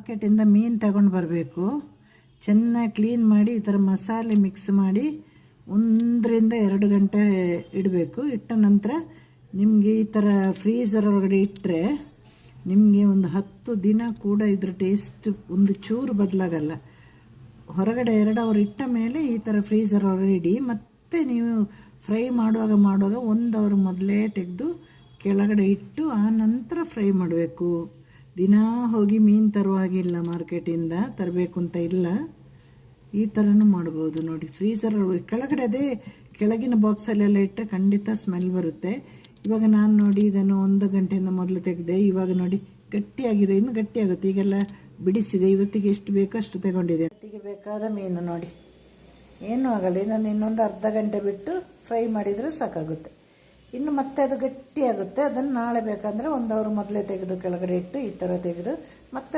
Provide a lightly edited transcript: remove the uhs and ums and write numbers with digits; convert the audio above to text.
ಮಾರ್ಕೆಟಿಂದ ಮೀನು ತಗೊಂಡು ಬರಬೇಕು. ಚೆನ್ನಾಗಿ ಕ್ಲೀನ್ ಮಾಡಿ ಈ ಥರ ಮಸಾಲೆ ಮಿಕ್ಸ್ ಮಾಡಿ 1-2 ಗಂಟೆ ಇಡಬೇಕು. ಇಟ್ಟ ನಂತರ ನಿಮಗೆ ಈ ಥರ ಫ್ರೀಝರ್ ಒಳಗಡೆ ಇಟ್ಟರೆ ನಿಮಗೆ ಒಂದು 10 ದಿನ ಕೂಡ ಇದ್ರ ಟೇಸ್ಟ್ ಒಂದು ಚೂರು ಬದಲಾಗಲ್ಲ. ಹೊರಗಡೆ 2 ಅವರ್ ಇಟ್ಟ ಮೇಲೆ ಈ ಥರ ಫ್ರೀಝರ್ ಒಳಗಡೆ ಇಡಿ. ಮತ್ತು ನೀವು ಫ್ರೈ ಮಾಡುವಾಗ 1 ಅವರ್ ಮೊದಲೇ ತೆಗೆದು ಕೆಳಗಡೆ ಇಟ್ಟು ಆ ನಂತರ ಫ್ರೈ ಮಾಡಬೇಕು. ದಿನ ಹೋಗಿ ಮೀನು ತರುವ ಹಾಗಿಲ್ಲ, ಮಾರ್ಕೆಟಿಂದ ತರಬೇಕು ಅಂತ ಇಲ್ಲ. ಈ ಥರನೂ ಮಾಡ್ಬೋದು ನೋಡಿ. ಫ್ರೀಝರ್ ಕೆಳಗಡೆ ಅದೇ ಕೆಳಗಿನ ಬಾಕ್ಸಲ್ಲೆಲ್ಲ ಇಟ್ಟರೆ ಖಂಡಿತ ಸ್ಮೆಲ್ ಬರುತ್ತೆ. ಇವಾಗ ನಾನು ನೋಡಿ ಇದನ್ನು 1 ಗಂಟೆಯಿಂದ ಮೊದಲು ತೆಗೆದೆ. ಇವಾಗ ನೋಡಿ ಗಟ್ಟಿಯಾಗಿದೆ, ಇನ್ನು ಗಟ್ಟಿಯಾಗುತ್ತೆ. ಈಗೆಲ್ಲ ಬಿಡಿಸಿದೆ. ಇವತ್ತಿಗೆ ಎಷ್ಟು ಬೇಕೋ ಅಷ್ಟು ತಗೊಂಡಿದೆ. ಇವತ್ತಿಗೆ ಬೇಕಾದ ಮೀನು ನೋಡಿ, ಏನೂ ಆಗಲ್ಲ. ಇದನ್ನು ಇನ್ನೊಂದು ಅರ್ಧ ಗಂಟೆ ಬಿಟ್ಟು ಫ್ರೈ ಮಾಡಿದರೆ ಸಾಕಾಗುತ್ತೆ. ಇನ್ನು ಮತ್ತೆ ಅದು ಗಟ್ಟಿಯಾಗುತ್ತೆ. ಅದನ್ನು ನಾಳೆ ಬೇಕಂದರೆ 1 ಅವರ್ ಮೊದಲೇ ತೆಗೆದು ಕೆಳಗಡೆ ಇಟ್ಟು ಈ ಥರ ತೆಗೆದು ಮತ್ತೆ